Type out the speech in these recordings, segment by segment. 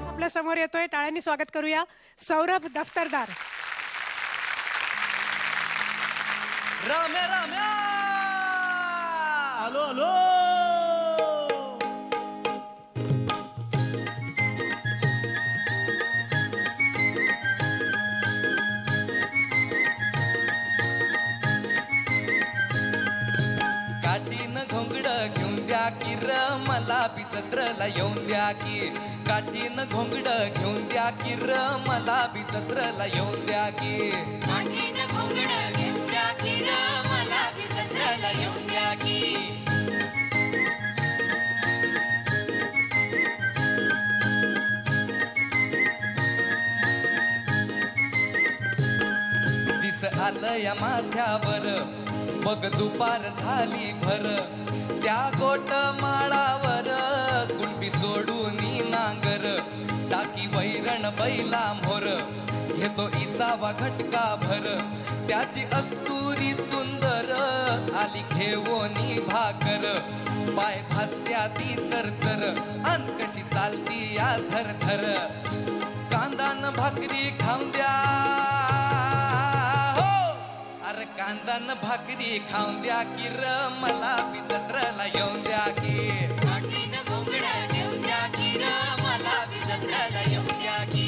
आपल्या समोर येतोय, टाळ्यांनी स्वागत करूया सौरभ दफ्तरदार. राम्या राम्या आलो आलो. काठीनं घोंगड घेऊन द्या की र मला बी जत्रेला येऊन द्या की. काठीनं घोंगड घेऊन द्या की र मला बी जत्रेला येऊन द्या की. काठीनं घोंगड घेऊन द्या की र मला बी जत्रेला येऊन द्या की. दिस आलं या माथ्यावर बघ दुपार झाली भर. त्या गोट माळावर कुणबी सोडून नांगर. टाकी वैरण बैला मोर घेतो इसावा घटका भर. त्याची अस्तुरी सुंदर आली घेवोनी भाकर. पाय भासत्या ती चरचर अन कशी चालती या झरझर. कांदान भाकरी खाऊन द्या अरे कांदान भाकरी खाऊन द्या की र मला बी जत्रेला येऊन द्या की. काठीनं घोंगड घेऊन द्या की र मला बी जत्रेला येऊन द्या की.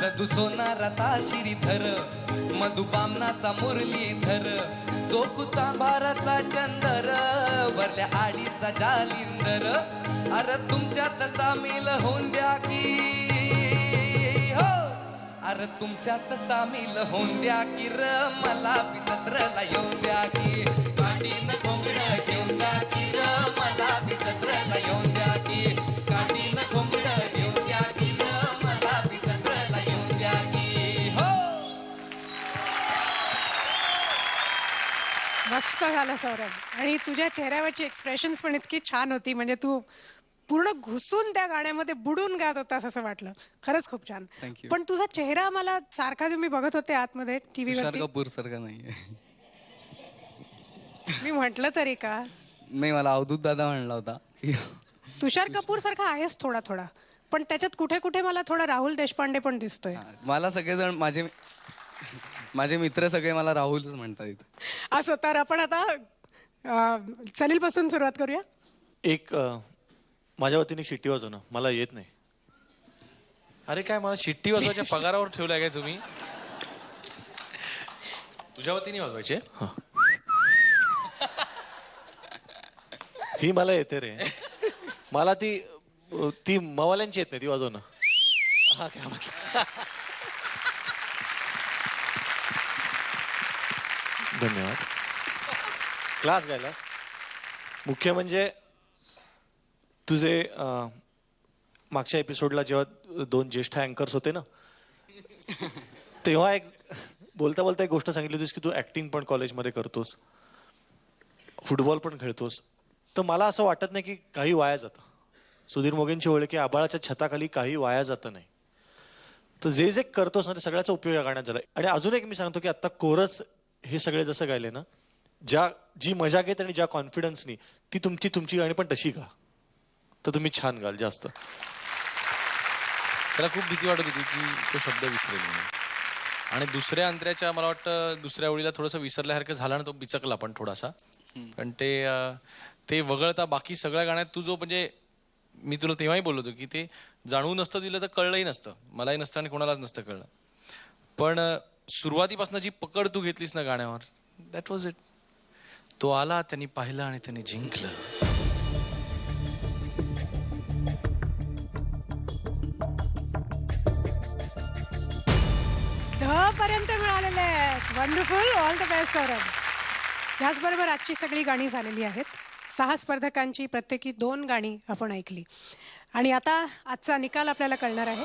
सदू सोनाराचा श्रीधर मधुबामनाचा मुरलीधर. चोखूचा भाराचा चंदर वरल्या आळीचा जालिंदर. अरे तुमच्यात सामील होऊन द्या की हो. अरे तुमच्यात सामील होऊन द्या की र मला बी जत्रेला येऊन द्या की. काठीनं घोंगड घेऊन द्या की र मला बी जत्रेला येऊन द्या की. काठीनं घोंगड घेऊन द्या की र मला बी जत्रेला येऊन द्या की हो. मस्त झालं सौरभ. आणि तुझ्या चेहऱ्यावरची एक्सप्रेशन्स पण इतकी छान होती, म्हणजे तू पूर्ण घुसून त्या गाण्यामध्ये बुडून गात होतास असं वाटलं. खरंच खूप छान. Thank you. पण तुझा चेहरा मला सारखा तुम्ही बघत होते आतमध्ये टीव्हीवर. तुषार कपूर सारखा नाहीये. मी म्हटलं तरी का नाही, मला अवधूत दादा म्हणला होता की तुषार कपूर सारखा आहेस थोडा थोडा, पण त्याच्यात कुठे कुठे मला थोडा राहुल देशपांडे पण दिसतोय. मला सगळेजण माझे मित्र सगळे मला राहुलच म्हणतात इथे. असं तर आपण आता सलील पासून सुरुवात करूया. एक माझ्या वतीने शिट्टी वाजवणं मला येत नाही. अरे काय मला शिट्टी वाजवायच्या पगारावर ठेवलाय काय तुम्ही? तुझ्या वतीने वाजवायचे? ही मला येते रे. मला ती मवाल्यांची येत नाही ती वाजवणं. हा काय म्हणता. धन्यवाद. क्लास गायलास. मुख्य म्हणजे तुझे मागच्या एपिसोडला जेव्हा 2 ज्येष्ठ अँकर्स होते ना, तेव्हा एक बोलता बोलता एक गोष्ट सांगितली होतीस की तू ऍक्टिंग पण कॉलेजमध्ये करतोस, फुटबॉल पण खेळतोस. तर मला असं वाटत नाही की काही वाया जातं. सुधीर मोगेंची ओळख की आबाळाच्या छताखाली काही वाया जातं नाही. तर जे जे करतोस ना ते सगळ्याचा उपयोग या गाण्यात झाला. आणि अजून एक मी सांगतो की आता कोरस हे सगळे जसं गायले ना, जी मजा घेत आणि ज्या कॉन्फिडन्सनी ती तुमची गाणी पण तशी गा, तर तुम्ही छान गाल जास्त. त्याला खूप भीती वाटत होती की तो शब्द विसरेल म्हणून. आणि दुसऱ्या अंतऱ्याच्या मला वाटतं दुसऱ्या ओळीला थोडंसं विसरल्यासारखं झालं ना, तो बिचकला पण थोडासा. पण ते वगळता बाकी सगळ्या गाण्यात तू जो म्हणजे मी तुला तेव्हाही बोललो होतो की ते जाणून नसतं दिलं तर कळलंही नसतं, मलाही नसतं आणि कोणालाच नसतं कळलं. पण सुरुवातीपासून जी पकड तू घेतलीस ना गाण्यावर, दॅट वॉज इट. तो आला, त्यांनी पाहिलं आणि त्यांनी जिंकलं. पर्यंत मिळालेले आहेत. Wonderful. All the best Saurabh. याचबरोबर आजची सगळी गाणी झालेली आहेत. 6 स्पर्धकांची प्रत्येकी 2 गाणी आपण ऐकली. आणि आता आजचा निकाल आपल्याला कळणार आहे.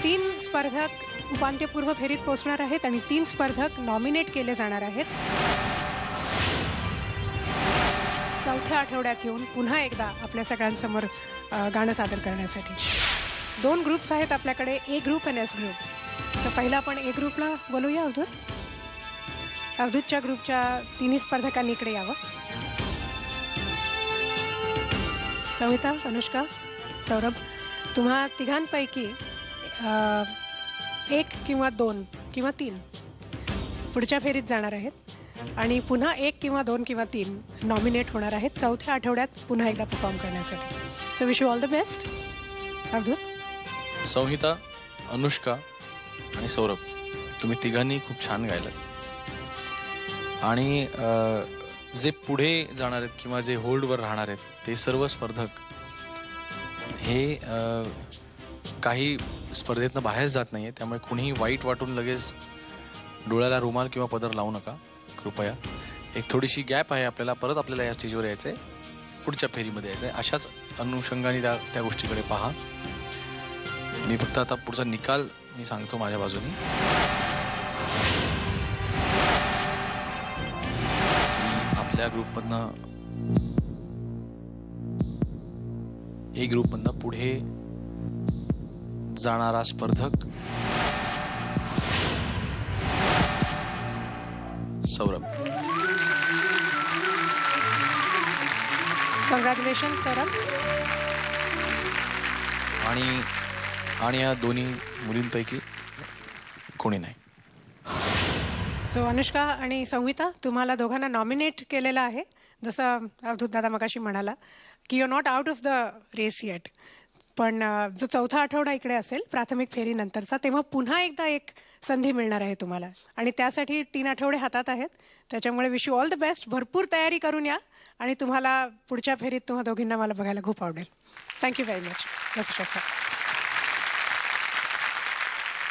3 स्पर्धक उपांत्यपूर्व फेरीत पोहोचणार आहेत आणि 3 स्पर्धक नॉमिनेट केले जाणार आहेत. चौथ्या आठवड्यात येऊन पुन्हा एकदा आपल्या सगळ्यांसमोर गाणं सादर करण्यासाठी. 2 ग्रुप्स आहेत आपल्याकडे, ए ग्रुप आणि एस ग्रुप. तर पहिला आपण ए ग्रुपला बोलूया. अवधूतच्या ग्रुपच्या तिन्ही स्पर्धकांनी इकडे यावं. संहिता, अनुष्का, सौरभ, तुम्हा तिघांपैकी 1 किंवा 2 किंवा 3 पुढच्या फेरीत जाणार आहेत आणि पुन्हा 1 किंवा 2 किंवा 3 नॉमिनेट होणार आहेत चौथ्या आठवड्यात पुन्हा एकदा परफॉर्म करण्यासाठी. So wish you all the best. Avdhoot. Sanhita, Anushka आणि सौरभ, तुम्ही तिघांनी खूप छान गायलं. आणि जे पुढे जाणार आहेत किंवा जे होल्डवर राहणार आहेत ते सर्व स्पर्धक हे काही स्पर्धेतनं बाहेर जात नाहीये, त्यामुळे कुणीही वाईट वाटून लगेच डोळ्याला रुमाल किंवा पदर लावू नका कृपया. एक थोडीशी गॅप आहे आपल्याला, परत आपल्याला या स्टेजवर यायचंय, पुढच्या फेरीमध्ये यायचंय. अशाच अनुषंगाने त्या गोष्टीकडे पहा. मी फक्त आता पुढचा निकाल मी सांगतो माझ्या बाजूनी. आपल्या ग्रुपमधनं ए ग्रुपमधनं पुढे जाणारा स्पर्धक सौरभ. कॉंग्रॅच्युलेशन सौरभ. आणि या दोन्ही मुलींपैकी कोणी नाही. सो अनुष्का आणि संहिता, तुम्हाला दोघांना नॉमिनेट केलेलं आहे. जसं अवधूत दादा मगाशी म्हणाला की you not out of the race yet. पण जो चौथा आठवडा इकडे असेल प्राथमिक फेरीनंतरचा, तेव्हा पुन्हा एकदा एक संधी मिळणार आहे तुम्हाला आणि त्यासाठी 3 आठवडे हातात आहेत. त्याच्यामुळे wish you all the best. भरपूर तयारी करून या आणि तुम्हाला पुढच्या फेरीत तुम्हा दोघींना मला बघायला खूप आवडेल. Thank you very much. बसू शकता.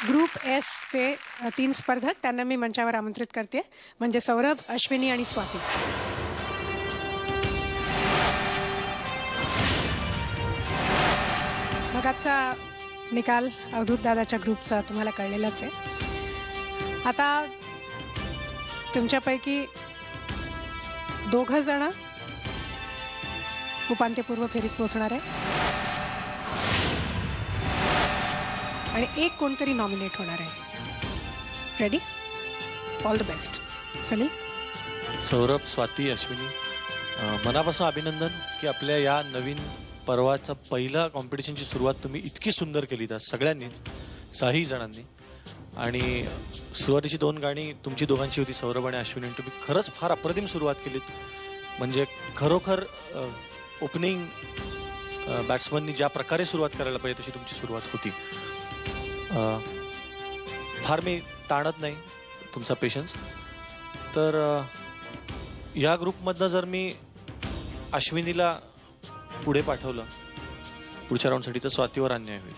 ग्रुप एसचे 3 स्पर्धक, त्यांना मी मंचावर आमंत्रित करते, म्हणजे सौरभ, अश्विनी आणि स्वाती. मगाचा निकाल अवधूत दादाच्या ग्रुपचा तुम्हाला कळलेलाच आहे. आता तुमच्यापैकी 2 जण उपांत्यपूर्व फेरीत पोहोचणार आहे आणि 1 कोणतरी नॉमिनेट होणार आहे. Ready? All the best. Salim. Saurabh, Swati, Ashwini, मनापासून अभिनंदन की आपल्या या नवीन पर्वाचा पहिला कॉम्पिटिशनची सुरुवात तुम्ही इतकी सुंदर केली तर सगळ्यांनीच, 6 जणांनी. आणि सुरुवातीची 2 गाणी तुमची दोघांची होती, सौरभ आणि अश्विनी. तुम्ही खरंच फार अप्रतिम सुरुवात केलीत. म्हणजे खरोखर ओपनिंग बॅट्समननी ज्या प्रकारे सुरुवात करायला पाहिजे तशी तुमची सुरुवात होती. फार मी ताणत नाही तुमचा पेशन्स. तर या ग्रुपमधनं जर मी अश्विनीला पुढे पाठवलं पुढच्या राऊंडसाठी तर स्वातीवर अन्याय होईल,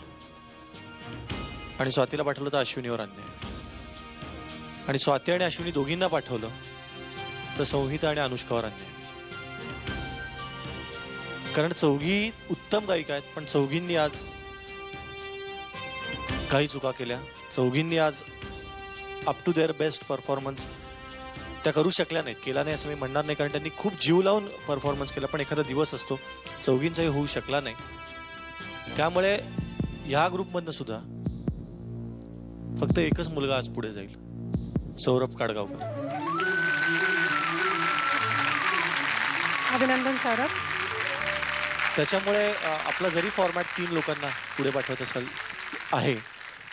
आणि स्वातीला पाठवलं तर अश्विनीवर अन्याय होईल, आणि स्वाती आणि अश्विनी दोघींना पाठवलं तर संहिता आणि अनुष्कावर अन्याय. कारण चौघी उत्तम गायिका आहेत, पण चौघींनी आज काही चुका केल्या. चौघींनी आज up to their best performance त्या करू शकल्या नाहीत. केला नाही असं मी म्हणणार नाही, कारण त्यांनी खूप जीव लावून परफॉर्मन्स केला, पण एखादा दिवस असतो चौघींचाही होऊ शकला नाही. त्यामुळे ह्या ग्रुपमधनं सुद्धा फक्त एकच मुलगा आज पुढे जाईल, सौरभ काडगावकर. अभिनंदन सौरभ. त्याच्यामुळे आपला जरी फॉर्मॅट 3 लोकांना पुढे पाठवत असेल आहे,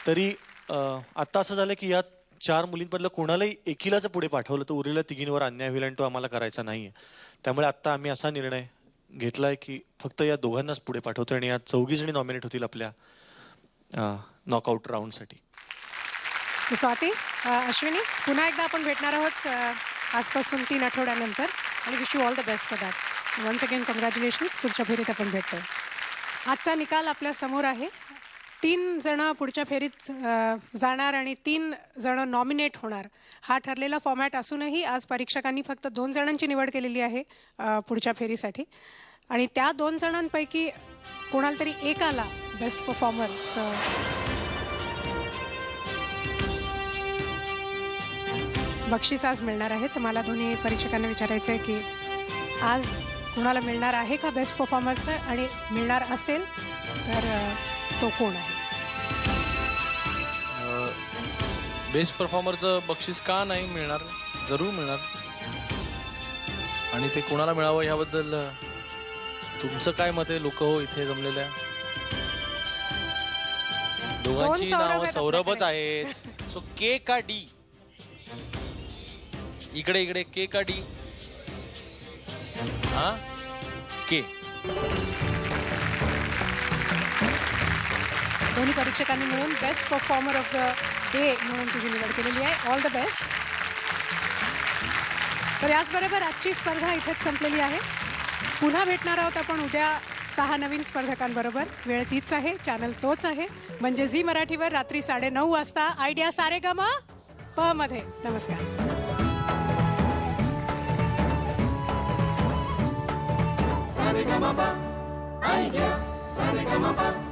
तरी आता असं झालं की या 4 मुलींमधलं कोणालाही एकीलाच पुढे पाठवलं तर उरलेल्या 3घींवर अन्याय होईल, आणि तो आम्हाला करायचा नाहीये. त्यामुळे आता आम्ही असा निर्णय घेतलाय की फक्त या दोघांनाच पुढे पाठवतोय, आणि या 4 जणी नॉमिनेट होतील आपल्या नॉकआउट राऊंडसाठी. स्वाती, अश्विनी, पुन्हा एकदा आपण भेटणार आहोत आजपासून 3 आठवड्यानंतर, आणि wish you all the best for that. Once again congratulations. पुढच्या फेरीत आपण भेटतोय. आजचा निकाल आपल्या समोर आहे. 3 जण पुढच्या फेरीत जाणार आणि 3 जण नॉमिनेट होणार, हा ठरलेला फॉर्मॅट असूनही आज परीक्षकांनी फक्त 2 जणांची निवड केलेली आहे पुढच्या फेरीसाठी, आणि त्या 2 जणांपैकी कोणाला तरी एकाला बेस्ट परफॉर्मर बक्षीस आज मिळणार आहे. तर मला दोन्ही परीक्षकांना विचारायचं आहे की आज कुणाला मिळणार आहे का बेस्ट परफॉर्मरचं, आणि मिळणार असेल तर तो कोण आहे? बेस्ट परफॉर्मरचं बक्षीस का नाही मिळणार? जरूर मिळणार. आणि ते कोणाला मिळावं याबद्दल तुमचं काय मत आहे लोक हो इथे जमलेल्या? दोघांची सौरभ नावं आहेत सौरभच आपल्याकडे. आहेत. सो के का डी? इकडे इकडे के का डी? हा के. दोन्ही परीक्षकांनी मिळून best performer of the day म्हणून तुझी निवड केलेली आहे. All the best. तर याचबरोबर आजची स्पर्धा इथेच संपलेली आहे. पुन्हा भेटणार आहोत आपण उद्या 6 नवीन स्पर्धकांबरोबर. वेळ तीच आहे, चॅनल तोच आहे, म्हणजे झी मराठीवर रात्री 9:30 वाजता आयडिया सारेगमा प मध्ये. नमस्कार. Saregama, idea, Saregama.